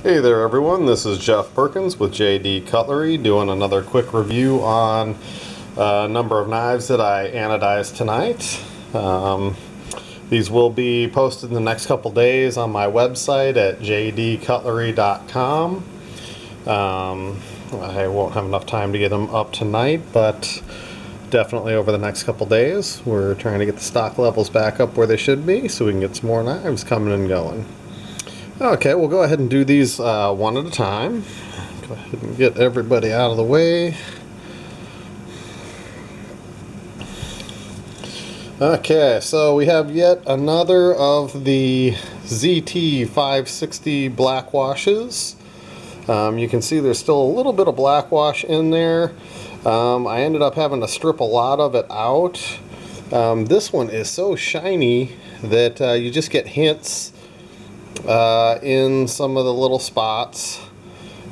Hey there everyone, this is Jeff Perkins with JD Cutlery doing another quick review on a number of knives that I anodized tonight. These will be posted in the next couple days on my website at jdcutlery.com. I won't have enough time to get them up tonight, but definitely over the next couple days. We're trying to get the stock levels back up where they should be so we can get some more knives coming and going. Okay, we'll go ahead and do these one at a time. Go ahead and get everybody out of the way. Okay, so we have yet another of the ZT0560 black washes. You can see there's still a little bit of black wash in there. I ended up having to strip a lot of it out. This one is so shiny that you just get hints in some of the little spots.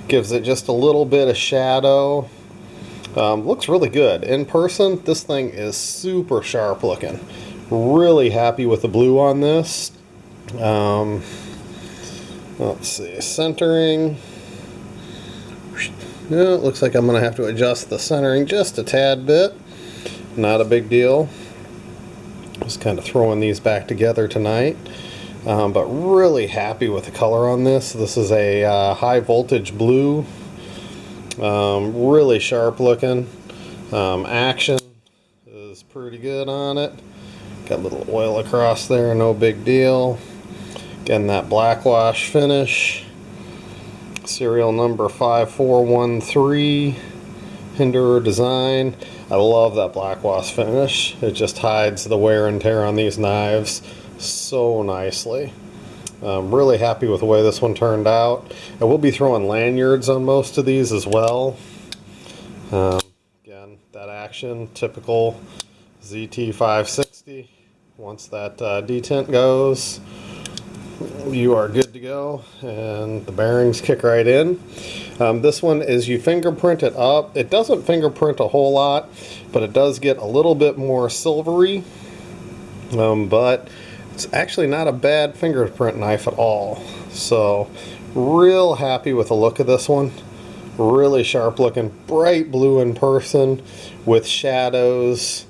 Gives it just a little bit of shadow. Looks really good. In person, this thing is super sharp looking. Really happy with the blue on this. Let's see, centering. Yeah, it looks like I'm going to have to adjust the centering just a tad bit. Not a big deal. Just kind of throwing these back together tonight. But really happy with the color on this. This is a high voltage blue. Really sharp looking. Action is pretty good on it. Got a little oil across there, no big deal. Again, that black wash finish. Serial number 5413. Hinderer design. I love that black wash finish. It just hides the wear and tear on these knives so nicely. I'm really happy with the way this one turned out. I will be throwing lanyards on most of these as well. Again, that action, typical ZT0560. Once that detent goes, you are good to go, and the bearings kick right in. This one is you fingerprint it up. It doesn't fingerprint a whole lot, but it does get a little bit more silvery. But it's actually not a bad fingerprint knife at all. So, real happy with the look of this one. Really sharp looking, bright blue in person with shadows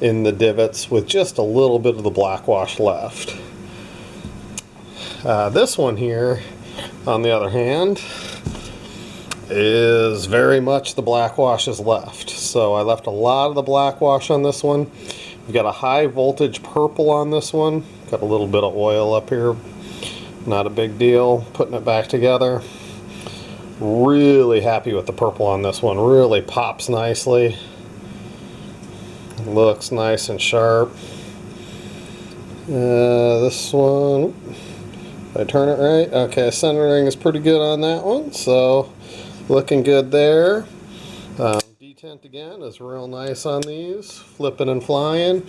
in the divots with just a little bit of the black wash left. This one here, on the other hand, is very much the black wash is left. So I left a lot of the black wash on this one. We've got a high voltage purple on this one. Got a little bit of oil up here. Not a big deal. Putting it back together. Really happy with the purple on this one. Really pops nicely. Looks nice and sharp. This one, if I turn it right, okay, centering is pretty good on that one, so looking good there. Detent again is real nice on these, flipping and flying.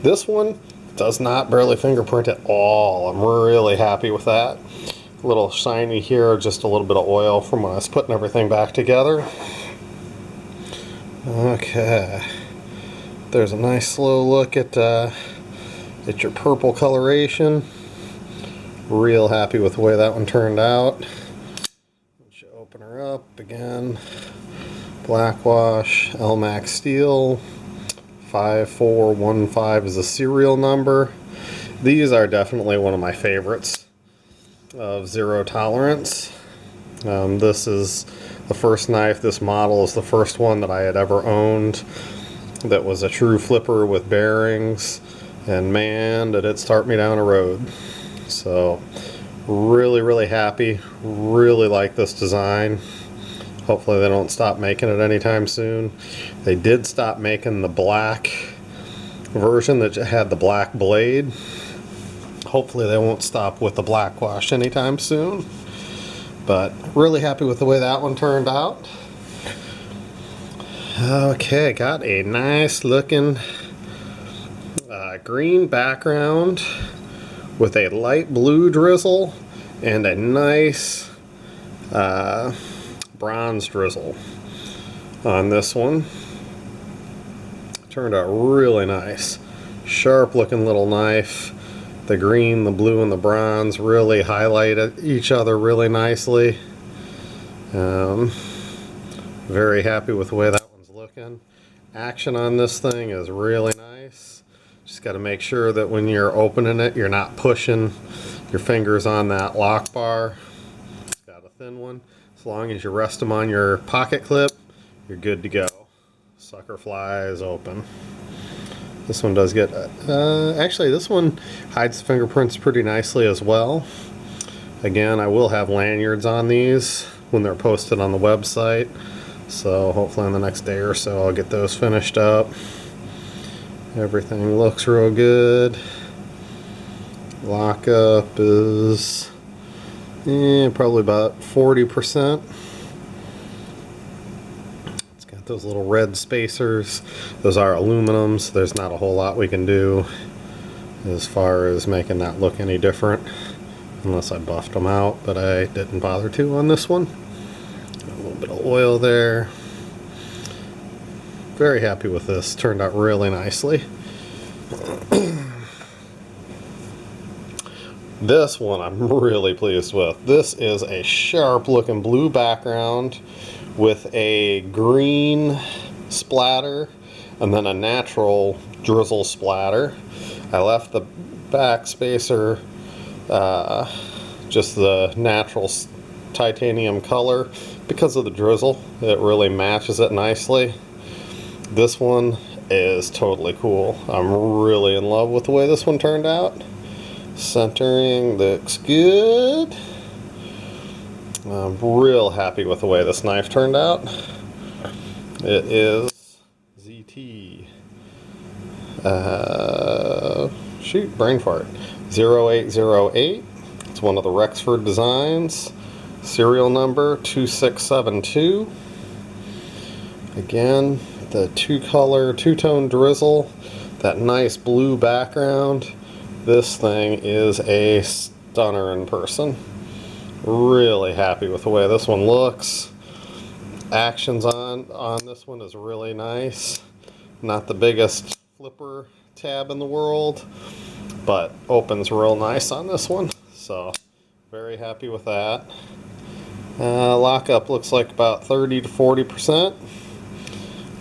This one does not barely fingerprint at all. I'm really happy with that. A little shiny here, just a little bit of oil from when I was putting everything back together. Okay. There's a nice slow look at your purple coloration. Real happy with the way that one turned out. Once you open her up again, black wash, Elmax steel, 5415 is a serial number. These are definitely one of my favorites of zero tolerance. This is the first knife, this model is the first one that I had ever owned that was a true flipper with bearings, and man, did it start me down a road. So really happy, really like this design. Hopefully they don't stop making it anytime soon. They did stop making the black version that had the black blade. Hopefully they won't stop with the black wash anytime soon. But really happy with the way that one turned out. Okay, got a nice looking green background with a light blue drizzle and a nice bronze drizzle on this one. Turned out really nice. Sharp looking little knife. The green, the blue, and the bronze really highlight each other really nicely. Very happy with the way that one's looking. Action on this thing is really nice. Just got to make sure that when you're opening it, you're not pushing your fingers on that lock bar. It's got a thin one. As long as you rest them on your pocket clip, you're good to go. Sucker flies open. This one does get, actually this one hides the fingerprints pretty nicely as well. Again, I will have lanyards on these when they're posted on the website. So hopefully in the next day or so I'll get those finished up. Everything looks real good. Lockup is probably about 40%. It's got those little red spacers. Those are aluminums. There's not a whole lot we can do as far as making that look any different, unless I buffed them out, but I didn't bother to on this one. A little bit of oil there. Very happy with this. Turned out really nicely. This one I'm really pleased with. This is a sharp looking blue background with a green splatter and then a natural drizzle splatter. I left the back spacer just the natural titanium color because of the drizzle. It really matches it nicely. This one is totally cool. I'm really in love with the way this one turned out. Centering looks good. I'm real happy with the way this knife turned out. It is ZT brain fart 0808. It's one of the Rexford designs. Serial number 2672. Again, the two-tone drizzle, that nice blue background. This thing is a stunner in person. Really happy with the way this one looks. Actions on this one is really nice. Not the biggest flipper tab in the world, but opens real nice on this one. So very happy with that. Lockup looks like about 30 to 40%.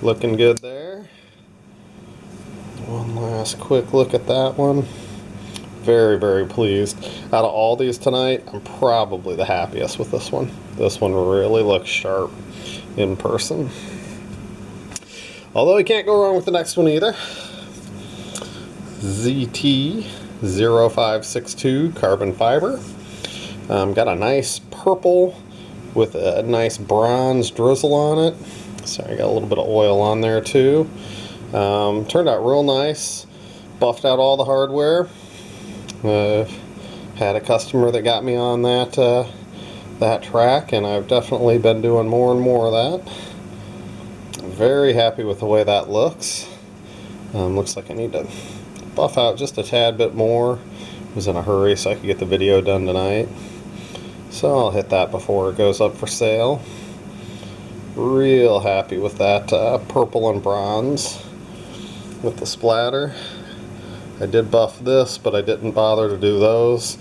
Looking good there. One last quick look at that one. Very, very pleased. Out of all these tonight, I'm probably the happiest with this one. This one really looks sharp in person. Although you can't go wrong with the next one either. ZT0562 carbon fiber. Got a nice purple with a nice bronze drizzle on it. Sorry, got a little bit of oil on there too. Turned out real nice. Buffed out all the hardware. Had a customer that got me on that track, and I've definitely been doing more and more of that. I'm very happy with the way that looks. Looks like I need to buff out just a tad bit more. I was in a hurry so I could get the video done tonight. So I'll hit that before it goes up for sale. Real happy with that purple and bronze with the splatter. I did buff this, but I didn't bother to do those.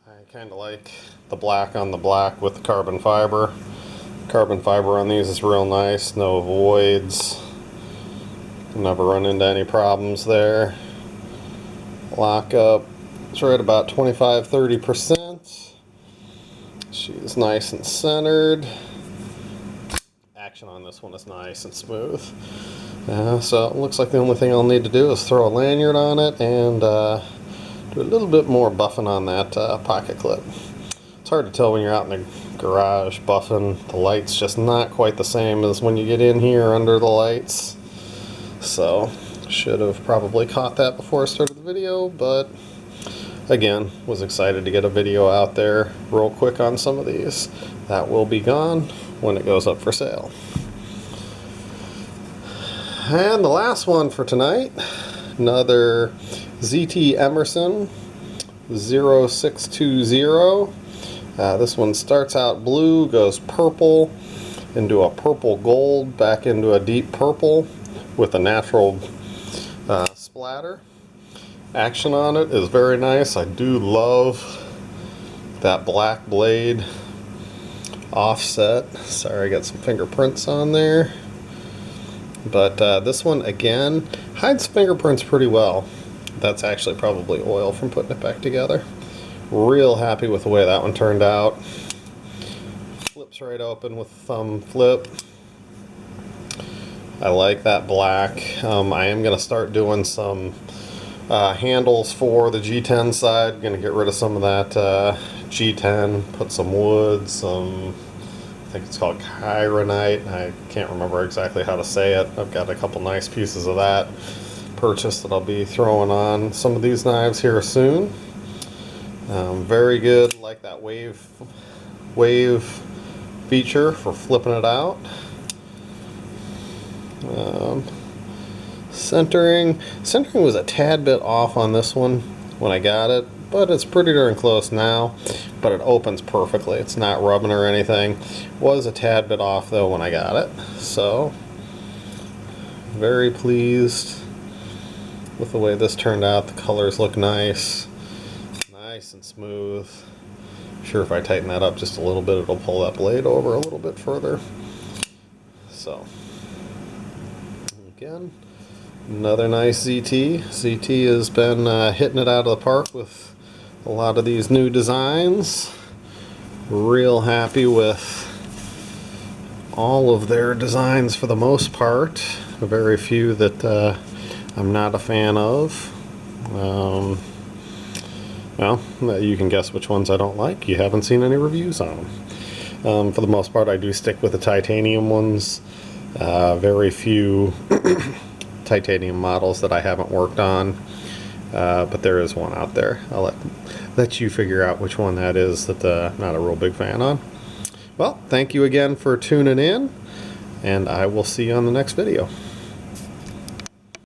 I kind of like the black on the black with the carbon fiber. Carbon fiber on these is real nice, no voids. Never run into any problems there. Lockup, it's right about 25-30%. She's nice and centered. Action on this one is nice and smooth. So it looks like the only thing I'll need to do is throw a lanyard on it and do a little bit more buffing on that pocket clip. It's hard to tell when you're out in the garage buffing. The light's just not quite the same as when you get in here under the lights. So should have probably caught that before I started the video, but again, was excited to get a video out there real quick on some of these. That will be gone when it goes up for sale. And the last one for tonight, another ZT Emerson 0620. This one starts out blue, goes purple, into a purple gold, back into a deep purple with a natural splatter. action on it is very nice. I do love that black blade offset. Sorry, I got some fingerprints on there. But this one, again, hides fingerprints pretty well. That's actually probably oil from putting it back together. Real happy with the way that one turned out. Flips right open with thumb flip. I like that black. I am going to start doing some handles for the G10 side. Going to get rid of some of that G10, put some wood, some, I think it's called chironite. I can't remember exactly how to say it. I've got a couple nice pieces of that purchased that I'll be throwing on some of these knives here soon. Very good. Like that wave feature for flipping it out. Centering was a tad bit off on this one when I got it, but it's pretty darn close now. But it opens perfectly. It's not rubbing or anything. Was a tad bit off though when I got it. So very pleased with the way this turned out. The colors look nice and smooth. I'm sure if I tighten that up just a little bit, it'll pull that blade over a little bit further. So again, another nice ZT. ZT has been hitting it out of the park with a lot of these new designs. Real happy with all of their designs for the most part. Very few that I'm not a fan of. Well, you can guess which ones I don't like. You haven't seen any reviews on them. For the most part, I do stick with the titanium ones. Very few titanium models that I haven't worked on, but there is one out there. I'll let you figure out which one that is that I'm not a real big fan on. Well, thank you again for tuning in, and I will see you on the next video.